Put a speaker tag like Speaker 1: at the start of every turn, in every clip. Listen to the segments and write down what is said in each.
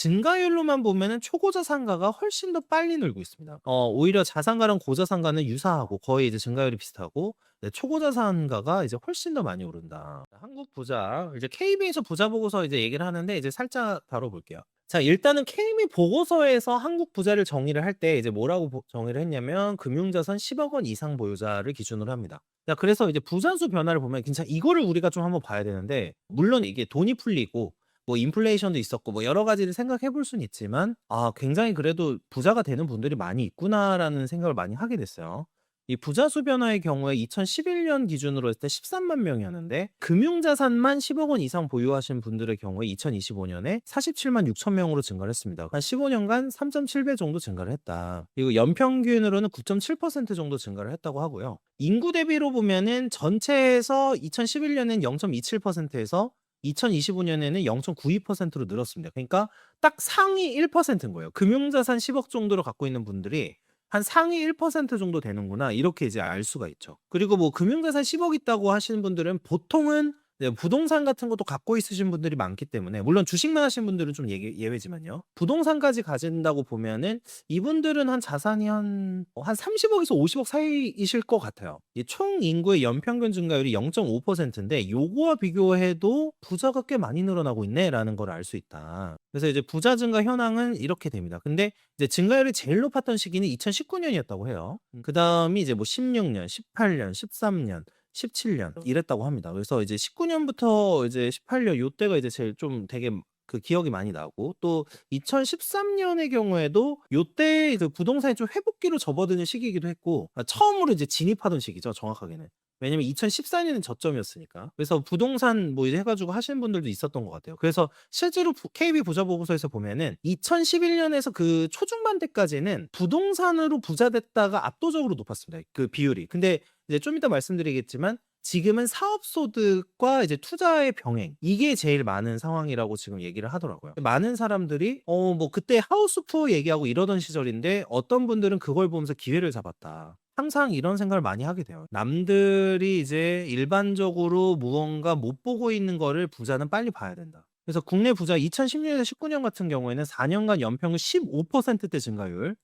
Speaker 1: 증가율로만 보면은 초고자산가가 훨씬 더 빨리 늘고 있습니다. 오히려 자산가랑 고자산가는 유사하고 거의 이제 증가율이 비슷하고 네, 초고자산가가 이제 훨씬 더 많이 오른다. 한국 부자 이제 KB에서 부자 보고서 이제 얘기를 하는데 이제 살짝 다뤄볼게요. 자, 일단은 KB 보고서에서 한국 부자를 정의를 할 때 이제 뭐라고 정의를 했냐면 금융자산 10억 원 이상 보유자를 기준으로 합니다. 자, 그래서 이제 부자수 변화를 보면 진짜 이거를 우리가 좀 한번 봐야 되는데 물론 이게 돈이 풀리고 뭐 인플레이션도 있었고 뭐 여러 가지를 생각해 볼 수는 있지만 굉장히 그래도 '부자가 되는 분들이 많이 있구나.'라는 생각을 많이 하게 됐어요. 이 부자수 변화의 경우에 2011년 기준으로 했을 때 13만 명이었는데 금융자산만 10억 원 이상 보유하신 분들의 경우에 2025 년에 47만 6천 명으로 증가를 했습니다. 한 15 년간 3.7배 정도 증가를 했다. 그리고 연평균으로는 9.7% 정도 증가를 했다고 하고요. 인구 대비로 보면은 전체에서 2011 년엔 0.27%에서 2025 년에는 0.92%로 늘었습니다. 그러니까 딱 상위 1%인 거예요. 금융자산 10억 정도를 갖고 있는 분들이 한 상위 1% 정도 되는구나. 이렇게 이제 알 수가 있죠. 그리고 뭐 금융자산 10억 있다고 하시는 분들은 보통은 네, 부동산 같은 것도 갖고 있으신 분들이 많기 때문에 물론 주식만 하시는 분들은 좀 예외지만요. 부동산까지 가진다고 보면은 이분들은 한 자산이 한 30억에서 50억 사이이실 것 같아요. 이 총 인구의 연평균 증가율이 0.5%인데 요거와 비교해도 부자가 꽤 많이 늘어나고 있네라는 걸 알 수 있다. 그래서 이제 부자 증가 현황은 이렇게 됩니다. 근데 이제 증가율이 제일 높았던 시기는 2019년이었다고 해요. 그다음이 이제 뭐 16년, 18년, 13년, 17년 이랬다고 합니다. 그래서 이제 19년부터 이제 18년 요때가 이제 제일 좀 되게 그 기억이 많이 나고 또 2013년의 경우에도 요때 그 부동산이 좀 회복기로 접어드는 시기이기도 했고 처음으로 이제 진입하던 시기죠, 정확하게는. 왜냐면 2014년은 저점이었으니까. 그래서 부동산 뭐 이제 해 가지고 하시는 분들도 있었던 것 같아요. 그래서 실제로 KB 부자 보고서에서 보면은 2011년에서 그 초중반 때까지는 부동산으로 부자 됐다가 압도적으로 높았습니다, 그 비율이. 근데 이제 좀 이따 말씀드리겠지만 지금은 사업 소득과 이제 투자의 병행 이게 제일 많은 상황이라고 지금 얘기를 하더라고요. 많은 사람들이 뭐 그때 하우스 푸어 얘기하고 이러던 시절인데 어떤 분들은 그걸 보면서 기회를 잡았다. 항상 이런 생각을 많이 하게 돼요. 남들이 이제 일반적으로 무언가 못 보고 있는 거를 부자는 빨리 봐야 된다. 그래서 국내 부자 2016년에서 19년 같은 경우에는 4년간 연평균 15%대 증가율,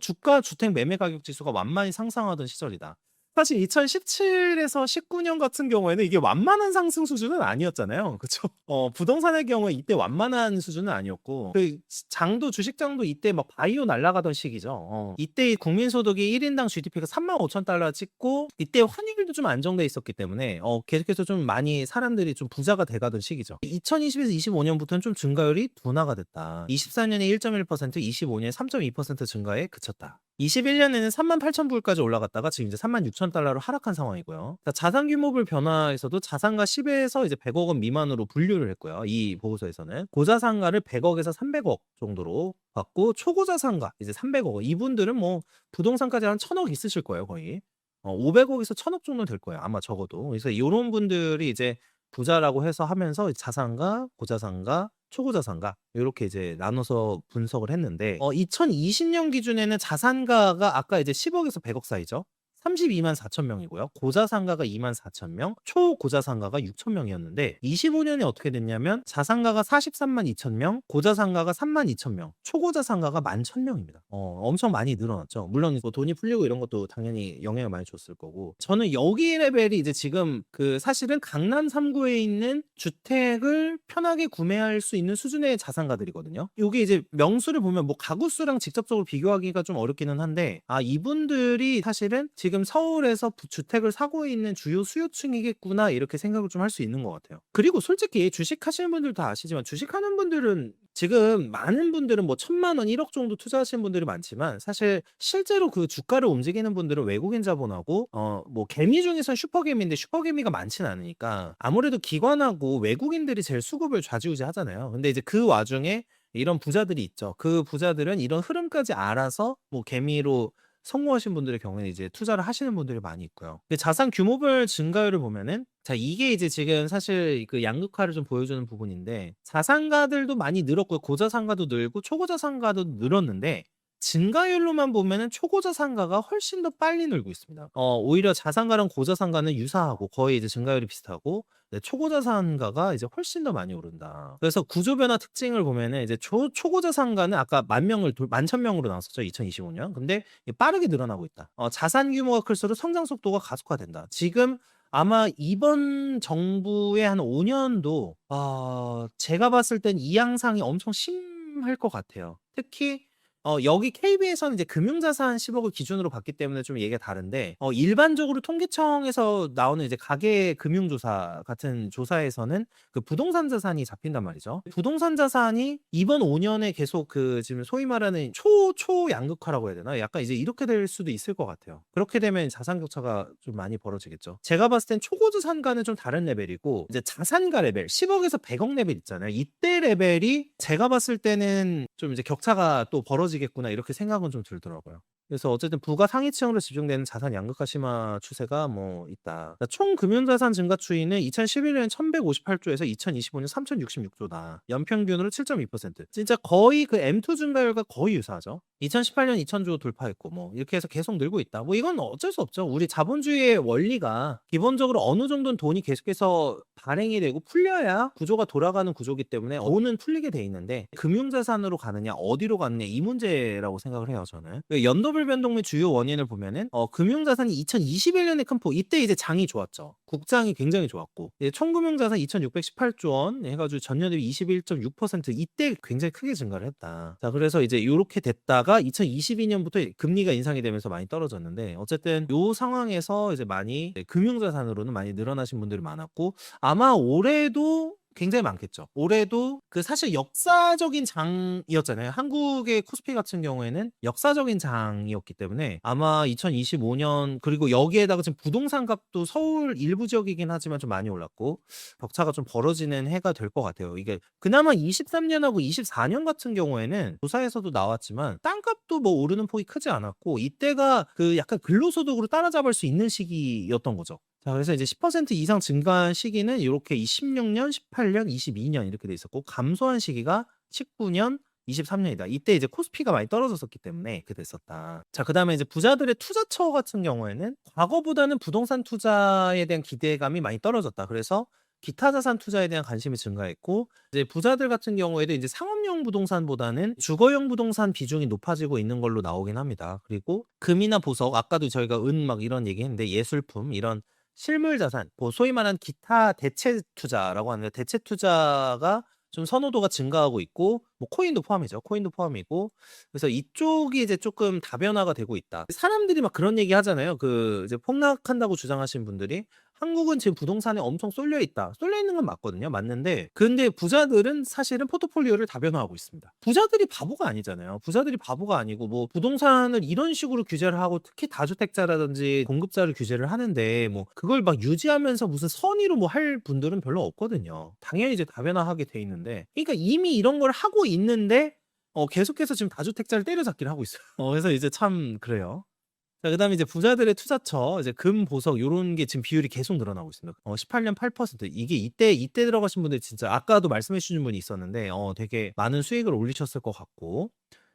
Speaker 1: 주가 주택 매매 가격 지수가 완만히 상승하던 시절이다. 사실 2017에서 19년 같은 경우에는 이게 완만한 상승 수준은 아니었잖아요. 그쵸? 부동산의 경우에 이때 완만한 수준은 아니었고 그 장도 주식장도 이때 막 바이오 날아가던 시기죠. 이때 국민 소득이 1 인당 GDP가 35,000달러 찍고 이때 환율도 좀 안정돼 있었기 때문에 계속해서 좀 많이 사람들이 좀 부자가 돼 가던 시기죠. 2020에서 25 년부터는 좀 증가율이 둔화가 됐다. 24년에 1.1%, 25년에 3.2% 증가에 그쳤다. 21년에는 38,000 불까지 올라갔다가 지금 이제 36,000달러로 하락한 상황이고요. 자산 규모별 변화에서도 자산가 10에서 이제 100억 원 미만으로 분류를 했고요. 이 보고서에서는 고자산가를 100억에서 300억 정도로 봤고 초고자산가 이제 300억 원. 이분들은 뭐 부동산까지 한 1,000억 있으실 거예요, 거의. 500억에서 1,000억 정도는 될 거예요, 아마 적어도. 그래서 요런 분들이 이제 부자라고 해서 하면서 자산가, 고자산가, 초고자산가 요렇게 이제 나눠서 분석을 했는데 2020년 기준에는 자산가가 아까 이제 10억에서 100억 사이죠. 32만 4천 명이고요. 고자산가가 2만 4천 명, 초고자산가가 6천 명이었는데 25년에 어떻게 됐냐면 자산가가 43만 2천 명, 고자산가가 3만 2천 명, 초고자산가가 11,000명입니다. 엄청 많이 늘어났죠. 물론 뭐 돈이 풀리고 이런 것도 당연히 영향을 많이 줬을 거고. 저는 여기 레벨이 이제 지금 그 사실은 강남 3구에 있는 주택을 편하게 구매할 수 있는 수준의 자산가들이거든요. 요게 이제 명수를 보면 뭐 가구수랑 직접적으로 비교하기가 좀 어렵기는 한데 이분들이 사실은 지금 서울에서 주택을 사고 있는 주요 수요층이겠구나 이렇게 생각을 좀 할 수 있는 것 같아요. 그리고 솔직히 주식하시는 분들 다 아시지만 주식하는 분들은 지금 많은 분들은 뭐 1,000만 원, 1억 정도 투자하시는 분들이 많지만 사실 실제로 그 주가를 움직이는 분들은 외국인 자본하고 뭐 개미 중에서는 슈퍼개미인데 슈퍼개미가 많지는 않으니까 아무래도 기관하고 외국인들이 제일 수급을 좌지우지하잖아요. 근데 이제 그 와중에 이런 부자들이 있죠. 그 부자들은 이런 흐름까지 알아서 뭐 개미로 성공하신 분들의 경우에는 이제 투자를 하시는 분들이 많이 있고요. 근데 자산 규모별 증가율을 보면은 자 이게 이제 지금 사실 그 양극화를 좀 보여주는 부분인데 자산가들도 많이 늘었고요. 고자산가도 늘고 초고자산가도 늘었는데 증가율로만 보면은 초고자산가가 훨씬 더 빨리 늘고 있습니다. 오히려 자산가랑 고자산가는 유사하고 거의 이제 증가율이 비슷하고 네, 초고자산가가 이제 훨씬 더 많이 오른다. 그래서 구조 변화 특징을 보면은 이제 초고자산가는 아까 만천 명으로 나왔었죠. 2025년. 근데 이게 빠르게 늘어나고 있다. 자산 규모가 클수록 성장 속도가 가속화된다. 지금 아마 이번 정부의 한 5년도 제가 봤을 땐 이 양상이 엄청 심할 것 같아요. 특히 여기 KB에서는 이제 금융자산 10억을 기준으로 봤기 때문에 좀 얘기가 다른데 일반적으로 통계청에서 나오는 이제 가계 금융조사 같은 조사에서는 그 부동산 자산이 잡힌단 말이죠. 부동산 자산이 이번 5년에 계속 그 지금 소위 말하는 초양극화라고 해야 되나? 약간 이제 이렇게 될 수도 있을 것 같아요. 그렇게 되면 자산 격차가 좀 많이 벌어지겠죠. 제가 봤을 땐 초고자산가는 좀 다른 레벨이고 이제 자산가 레벨 10억에서 100억 레벨 있잖아요. 이때 레벨이 제가 봤을 때는 좀 이제 격차가 또 벌어지겠구나 이렇게 생각은 좀 들더라고요. 그래서 어쨌든 부가 상위층으로 집중되는 자산 양극화 심화 추세가 뭐 있다. 그러니까 총 금융자산 증가 추이는 2011년 1158조에서 2025년 3066조다. 연평균으로 7.2%. 진짜 거의 그 M2 증가율과 거의 유사하죠. 2018년 2000조 돌파했고 뭐 이렇게 해서 계속 늘고 있다. 뭐 이건 어쩔 수 없죠. 우리 자본주의의 원리가 기본적으로 어느 정도는 돈이 계속해서 발행이 되고 풀려야 구조가 돌아가는 구조기 때문에 돈은 풀리게 돼 있는데 금융자산으로 가느냐 어디로 가느냐 이 문제라고 생각을 해요 저는. 연도별 변동 및 주요 원인을 보면은 금융자산이 2021년에 큰 폭 이때 이제 장이 좋았죠. 국장이 굉장히 좋았고 총금융자산 2618조 원 해가지고 전년 대비 21.6% 이때 굉장히 크게 증가를 했다. 자 그래서 이제 이렇게 됐다가 2022년부터 금리가 인상이 되면서 많이 떨어졌는데 어쨌든 요 상황에서 이제 많이 금융자산으로는 많이 늘어나신 분들이 많았고 아마 올해도 굉장히 많겠죠. 올해도 그 사실 역사적인 장이었잖아요. 한국의 코스피 같은 경우에는 역사적인 장이었기 때문에 아마 2025년 그리고 여기에다가 지금 부동산 값도 서울 일부 지역이긴 하지만 좀 많이 올랐고 격차가 좀 벌어지는 해가 될 것 같아요. 이게 그나마 23년하고 24년 같은 경우에는 조사에서도 나왔지만 땅값도 뭐 오르는 폭이 크지 않았고 이때가 그 약간 근로소득으로 따라잡을 수 있는 시기였던 거죠. 자 그래서 이제 10% 이상 증가한 시기는 요렇게 16년, 18년, 22년 이렇게 돼 있었고 감소한 시기가 19년, 23년이다. 이때 이제 코스피가 많이 떨어졌었기 때문에 이렇게 됐었다. 자 그다음에 이제 부자들의 투자처 같은 경우에는 과거보다는 부동산 투자에 대한 기대감이 많이 떨어졌다. 그래서 기타 자산 투자에 대한 관심이 증가했고 이제 부자들 같은 경우에도 이제 상업용 부동산보다는 주거용 부동산 비중이 높아지고 있는 걸로 나오긴 합니다. 그리고 금이나 보석 아까도 저희가 은 막 이런 얘기했는데 예술품 이런 실물 자산, 뭐 소위 말하는 기타 대체 투자라고 하는데 대체 투자가 좀 선호도가 증가하고 있고 뭐 코인도 포함이죠. 코인도 포함이고 그래서 이쪽이 이제 조금 다변화가 되고 있다. 사람들이 막 그런 얘기 하잖아요. 그 이제 폭락한다고 주장하시는 분들이 한국은 지금 부동산에 엄청 쏠려 있다. 쏠려 있는 건 맞거든요. 맞는데 근데 부자들은 사실은 포트폴리오를 다변화하고 있습니다. 부자들이 바보가 아니잖아요. 부자들이 바보가 아니고 뭐 부동산을 이런 식으로 규제를 하고 특히 다주택자라든지 공급자를 규제를 하는데 뭐 그걸 막 유지하면서 무슨 선의로 뭐 할 분들은 별로 없거든요. 당연히 이제 다변화하게 돼 있는데 그러니까 이미 이런 걸 하고 있는데 계속해서 지금 다주택자를 때려잡기를 하고 있어요. 그래서 이제 참 그래요. 자 그다음에 이제 부자들의 투자처 이제 금, 보석 요런 게 지금 비율이 계속 늘어나고 있습니다. 18년 8% 이게 이때 들어가신 분들 진짜 아까도 말씀해 주신 분이 있었는데 되게 많은 수익을 올리셨을 것 같고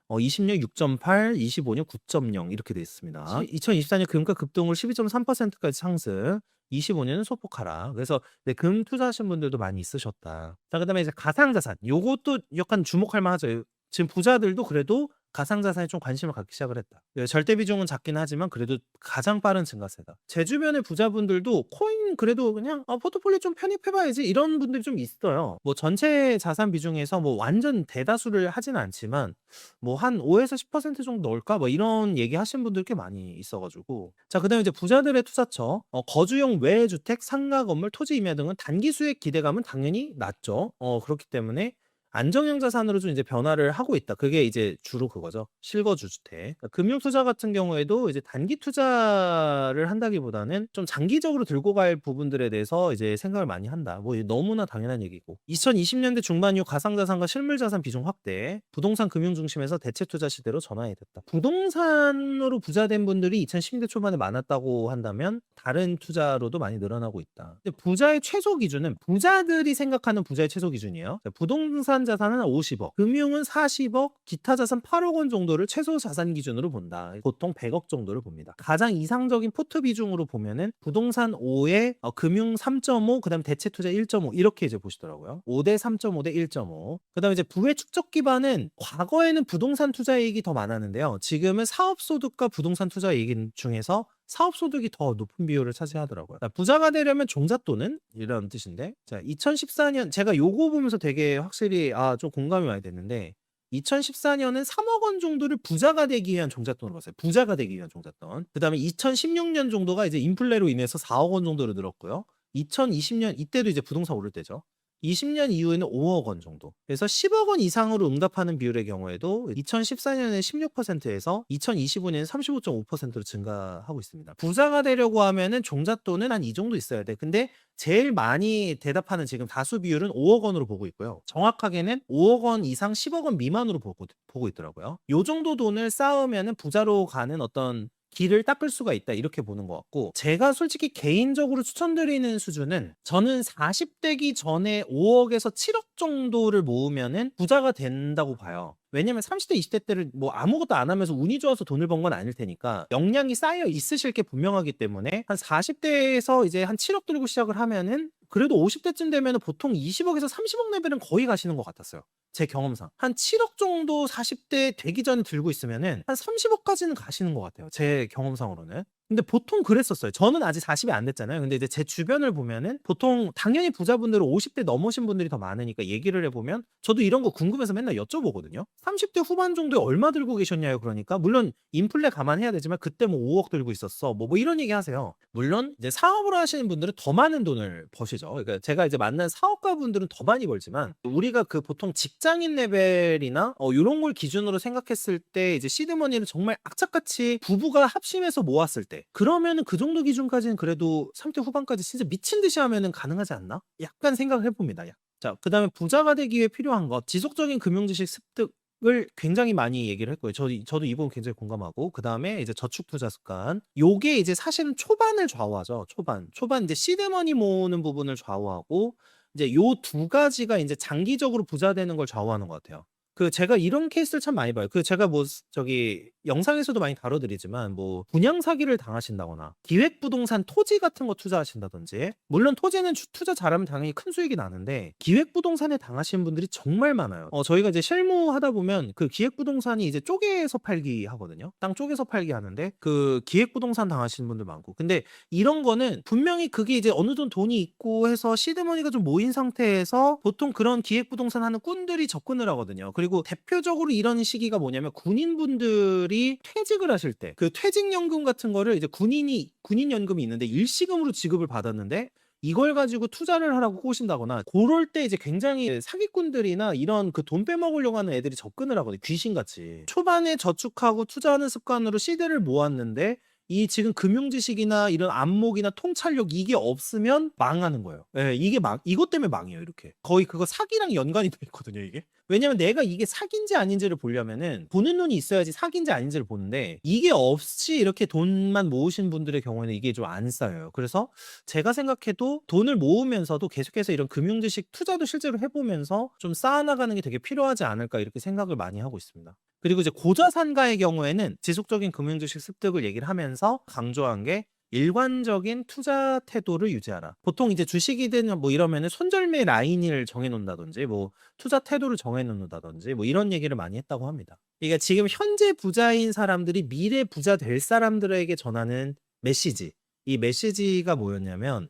Speaker 1: 20년 6.8, 25년 9.0 이렇게 돼 있습니다. 2024년 금가 급등을 12.3%까지 상승. 25년은 소폭 하락. 그래서 금 투자하신 분들도 많이 있으셨다. 자, 그다음에 이제 가상자산. 요것도 약간 주목할 만하죠. 지금 부자들도 그래도 가상자산에 좀 관심을 갖기 시작을 했다. 절대 비중은 작긴 하지만 그래도 가장 빠른 증가세다. 제 주변의 부자분들도 코인 그래도 그냥 포트폴리오 좀 편입해봐야지 이런 분들이 좀 있어요. 뭐 전체 자산 비중에서 뭐 완전 대다수를 하진 않지만 뭐 한 5에서 10% 정도 넣을까? 뭐 이런 얘기 하신 분들 꽤 많이 있어가지고. 자, 그 다음에 이제 부자들의 투자처, 거주용 외주택, 상가 건물, 토지 임야 등은 단기 수익 기대감은 당연히 낮죠. 그렇기 때문에 안정형 자산으로 좀 이제 변화를 하고 있다. 그게 이제 주로 그거죠. 실거주 주택. 금융 투자 같은 경우에도 이제 단기 투자를 한다기보다는 좀 장기적으로 들고 갈 부분들에 대해서 이제 생각을 많이 한다. 뭐 너무나 당연한 얘기고. 2020년대 중반 이후 가상자산과 실물자산 비중 확대, 부동산 금융 중심에서 대체 투자 시대로 전환이 됐다. 부동산으로 부자된 분들이 2010년대 초반에 많았다고 한다면 다른 투자로도 많이 늘어나고 있다. 근데 부자의 최소 기준은 부자들이 생각하는 부자의 최소 기준이에요. 부동산 자산은 50억, 금융은 40억, 기타 자산 8억 원 정도를 최소 자산 기준으로 본다. 보통 100억 정도를 봅니다. 가장 이상적인 포트 비중으로 보면은 부동산 5에 금융 3.5, 그다음 대체 투자 1.5 이렇게 이제 보시더라고요. 5대 3.5 대 1.5. 그다음에 이제 부의 축적 기반은 과거에는 부동산 투자 이익이 더 많았는데요. 지금은 사업 소득과 부동산 투자 이익 중에서 사업 소득이 더 높은 비율을 차지하더라고요. 부자가 되려면 종잣돈은 이런 뜻인데, 자, 2014년 제가 요거 보면서 되게 확실히 좀 공감이 많이 됐는데, 2014년은 3억 원 정도를 부자가 되기 위한 종잣돈으로 봤어요. 부자가 되기 위한 종잣돈. 그다음에 2016년 정도가 이제 인플레로 인해서 4억 원 정도로 늘었고요. 2020년 이때도 이제 부동산 오를 때죠. 20년 이후에는 5억 원 정도. 그래서 10억 원 이상으로 응답하는 비율의 경우에도 2014년에 16%에서 2025년에 35.5%로 증가하고 있습니다. 부자가 되려고 하면은 종잣돈은 한 이 정도 있어야 돼. 근데 제일 많이 대답하는 지금 다수 비율은 5억 원으로 보고 있고요. 정확하게는 5억 원 이상 10억 원 미만으로 보고 있더라고요. 요 정도 돈을 쌓으면은 부자로 가는 어떤 길을 닦을 수가 있다, 이렇게 보는 것 같고, 제가 솔직히 개인적으로 추천드리는 수준은, 저는 40대기 전에 5억에서 7억 정도를 모으면은 부자가 된다고 봐요. 왜냐면 30대 20대 때를 뭐 아무것도 안 하면서 운이 좋아서 돈을 번 건 아닐 테니까 역량이 쌓여 있으실 게 분명하기 때문에, 한 40대에서 이제 한 7억 들고 시작을 하면은 그래도 50대쯤 되면은 보통 20억에서 30억 레벨은 거의 가시는 것 같았어요. 제 경험상 한 7억 정도 40대 되기 전에 들고 있으면은 한 30억까지는 가시는 것 같아요, 제 경험상으로는. 근데 보통 그랬었어요. 저는 아직 40이 안 됐잖아요. 근데 이제 제 주변을 보면은 보통 당연히 부자분들은 50대 넘으신 분들이 더 많으니까 얘기를 해보면, 저도 이런 거 궁금해서 맨날 여쭤보거든요. 30대 후반 정도에 얼마 들고 계셨냐요. 그러니까 물론 인플레 감안해야 되지만 그때 뭐 5억 들고 있었어, 뭐 이런 얘기 하세요. 물론 이제 사업을 하시는 분들은 더 많은 돈을 버시죠. 그러니까 제가 이제 만난 사업가 분들은 더 많이 벌지만, 우리가 그 보통 직장인 레벨이나 이런 걸 기준으로 생각했을 때 이제 시드머니를 정말 악착같이 부부가 합심해서 모았을 때, 그러면은 그 정도 기준까지는 그래도 30대 후반까지 진짜 미친 듯이 하면은 가능하지 않나? 약간 생각을 해봅니다. 자, 그다음에 부자가 되기 위해 필요한 것, 지속적인 금융 지식 습득을 굉장히 많이 얘기를 했고요. 저도 이 부분 굉장히 공감하고, 그다음에 이제 저축 투자 습관. 요게 이제 사실은 초반을 좌우하죠. 초반 이제 시드머니 모으는 부분을 좌우하고, 이제 요 두 가지가 이제 장기적으로 부자 되는 걸 좌우하는 것 같아요. 제가 이런 케이스를 참 많이 봐요. 제가 뭐 저기 영상에서도 많이 다뤄드리지만, 뭐 분양 사기를 당하신다거나 기획부동산 토지 같은 거 투자하신다든지, 물론 토지는 투자 잘하면 당연히 큰 수익이 나는데 기획부동산에 당하신 분들이 정말 많아요. 저희가 이제 실무하다 보면 그 기획부동산이 이제 쪼개서 팔기 하거든요. 땅 쪼개서 팔기 하는데 그 기획부동산 당하시는 분들 많고, 근데 이런 거는 분명히 그게 이제 어느 정도 돈이 있고 해서 시드머니가 좀 모인 상태에서 보통 그런 기획부동산 하는 꾼들이 접근을 하거든요. 그리고 대표적으로 이런 시기가 뭐냐면, 군인분들이 퇴직을 하실 때 그 퇴직연금 같은 거를 이제 군인연금이 있는데 일시금으로 지급을 받았는데 이걸 가지고 투자를 하라고 꼬신다거나, 그럴 때 이제 굉장히 사기꾼들이나 이런 그 돈 빼먹으려고 하는 애들이 접근을 하거든요, 귀신같이. 초반에 저축하고 투자하는 습관으로 시드를 모았는데 이 지금 금융 지식이나 이런 안목이나 통찰력 이게 없으면 망하는 거예요. 예, 이것 때문에 망해요, 이렇게. 거의 그거 사기랑 연관이 돼 있거든요, 이게. 왜냐면 내가 이게 사기인지 아닌지를 보려면은 보는 눈이 있어야지 사기인지 아닌지를 보는데, 이게 없이 이렇게 돈만 모으신 분들의 경우에는 이게 좀 안 쌓여요. 그래서 제가 생각해도 돈을 모으면서도 계속해서 이런 금융 지식 투자도 실제로 해보면서 좀 쌓아나가는 게 되게 필요하지 않을까, 이렇게 생각을 많이 하고 있습니다. 그리고 이제 고자산가의 경우에는 지속적인 금융 지식 습득을 얘기를 하면서 강조한 게, 일관적인 투자 태도를 유지하라. 보통 이제 주식이든 뭐 이러면은 손절매 라인을 정해 놓는다든지, 뭐 투자 태도를 정해 놓는다든지, 뭐 이런 얘기를 많이 했다고 합니다. 이게 지금 현재 부자인 사람들이 미래 부자 될 사람들에게 전하는 메시지. 이 메시지가 뭐였냐면,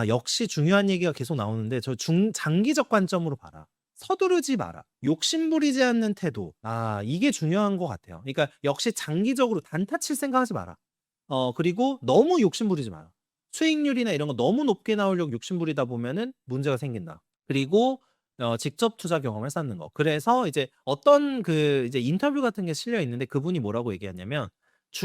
Speaker 1: 역시 중요한 얘기가 계속 나오는데, 장기적 관점으로 봐라. 서두르지 마라. 욕심 부리지 않는 태도. 이게 중요한 것 같아요. 그러니까 역시 장기적으로 단타 칠 생각하지 마라. 그리고 너무 욕심 부리지 마라. 수익률이나 이런 거 너무 높게 나오려고 욕심 부리다 보면은 문제가 생긴다. 그리고 직접 투자 경험을 쌓는 거. 그래서 이제 어떤 이제 인터뷰 같은 게 실려 있는데, 그분이 뭐라고 얘기하냐면,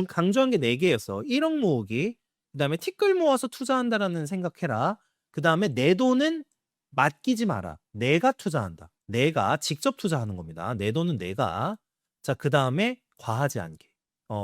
Speaker 1: 강조한 게 4개였어. 1억 모으기, 그다음에 티끌 모아서 투자한다라는 생각해라. 그다음에 내 돈은 맡기지 마라. 내가 투자한다. 내가 직접 투자하는 겁니다. 내 돈은 내가. 자, 그다음에 과하지 않게.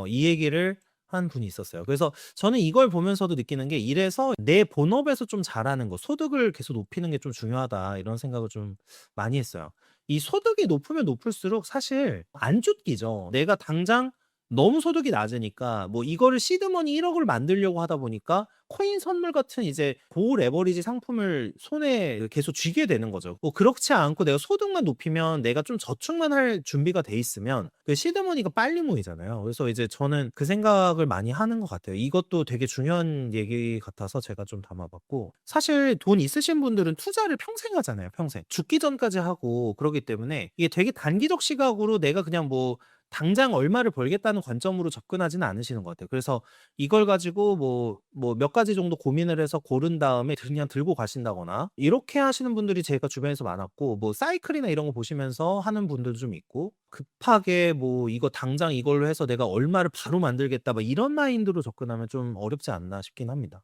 Speaker 1: 이 얘기를 한 분이 있었어요. 그래서 저는 이걸 보면서도 느끼는 게 '이래서 내 본업에서 좀 잘하는 거, 소득을 계속 높이는 게 좀 중요하다.' 이런 생각을 좀 많이 했어요. 이 소득이 높으면 높을수록 사실 안 쫓기죠. 내가 당장 너무 소득이 낮으니까 뭐 이거를 시드머니 1억 을 만들려고 하다 보니까 코인 선물 같은 이제 고레버리지 상품을 손에 계속 쥐게 되는 거죠. 뭐 그렇지 않고 내가 소득만 높이면 내가 좀 저축만 할 준비가 돼 있으면 그 시드머니가 빨리 모이잖아요. 그래서 이제 저는 그 생각을 많이 하는 것 같아요. 이것도 되게 중요한 얘기 같아서 제가 좀 담아 봤고, 사실 돈 있으신 분들은 투자를 평생 하잖아요, 평생. 죽기 전까지 하고 그러기 때문에 이게 되게 단기적 시각으로 내가 그냥 뭐 당장 얼마를 벌겠다는 관점으로 접근하지는 않으시는 것 같아요. 그래서 이걸 가지고 뭐 몇 가지 정도 고민을 해서 고른 다음에 그냥 들고 가신다거나 이렇게 하시는 분들이 제가 주변에서 많았고, 뭐 사이클이나 이런 거 보시면서 하는 분들도 좀 있고, 급하게 뭐 '이거 당장 이걸로 해서 내가 얼마를 바로 만들겠다.' 막 이런 마인드로 접근하면 좀 어렵지 않나 싶긴 합니다.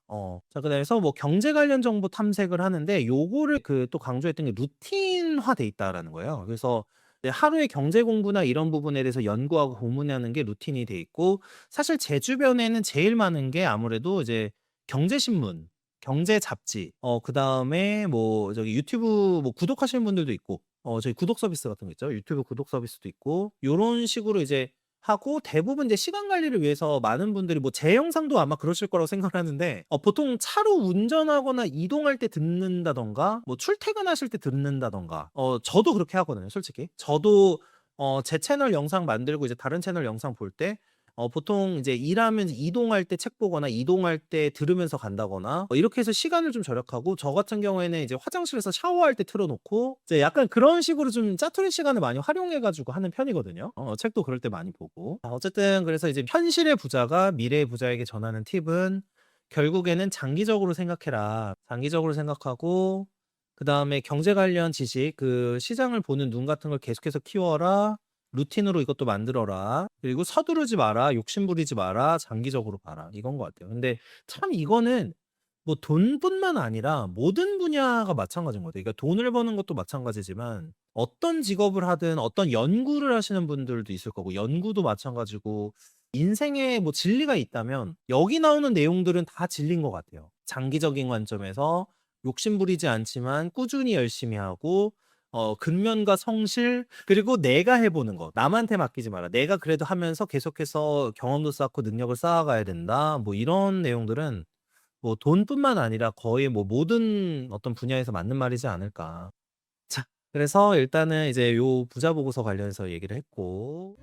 Speaker 1: 자, 그래서 뭐 경제 관련 정보 탐색을 하는데 요거를 그 또 강조했던 게 루틴화돼 있다라는 거예요. 그래서 네, 하루에 경제 공부나 이런 부분에 대해서 연구하고 고민하는 게 루틴이 돼 있고, 사실 제 주변에는 제일 많은 게 아무래도 이제 경제신문, 경제 잡지, 그다음에 뭐 저기 유튜브 뭐 구독하시는 분들도 있고, 저희 구독 서비스 같은 거 있죠. 유튜브 구독 서비스도 있고 요런 식으로 이제 하고, 대부분 이제 시간 관리를 위해서 많은 분들이 뭐 제 영상도 아마 그러실 거라고 생각을 하는데, 보통 차로 운전하거나 이동할 때 듣는다든가 뭐 출퇴근하실 때 듣는다든가, 저도 그렇게 하거든요, 솔직히. 저도 제 채널 영상 만들고 이제 다른 채널 영상 볼 때 보통 이제 일하면서 이동할 때 책 보거나 이동할 때 들으면서 간다거나 이렇게 해서 시간을 좀 절약하고, 저 같은 경우에는 이제 화장실에서 샤워할 때 틀어 놓고 이제 약간 그런 식으로 좀 짜투리 시간을 많이 활용해 가지고 하는 편이거든요. 책도 그럴 때 많이 보고. 어쨌든 그래서 이제 현실의 부자가 미래의 부자에게 전하는 팁은 결국에는 장기적으로 생각해라. 장기적으로 생각하고, 그다음에 경제 관련 지식, 그 시장을 보는 눈 같은 걸 계속해서 키워라. 루틴으로 이것도 만들어라. 그리고 서두르지 마라. 욕심 부리지 마라. 장기적으로 봐라. 이건 것 같아요. 근데 참 이거는 뭐 돈뿐만 아니라 모든 분야가 마찬가지인 것 같아요. 그러니까 돈을 버는 것도 마찬가지지만 어떤 직업을 하든 어떤 연구를 하시는 분들도 있을 거고, 연구도 마찬가지고, 인생에 뭐 진리가 있다면 여기 나오는 내용들은 다 진리인 것 같아요. 장기적인 관점에서 욕심 부리지 않지만 꾸준히 열심히 하고, 근면과 성실, 그리고 내가 해 보는 거. 남한테 맡기지 마라. 내가 그래도 하면서 계속해서 경험도 쌓고 능력을 쌓아가야 된다. 뭐 이런 내용들은 뭐 돈뿐만 아니라 거의 뭐 모든 어떤 분야에서 맞는 말이지 않을까. 자, 그래서 일단은 이제 요 부자 보고서 관련해서 얘기를 했고,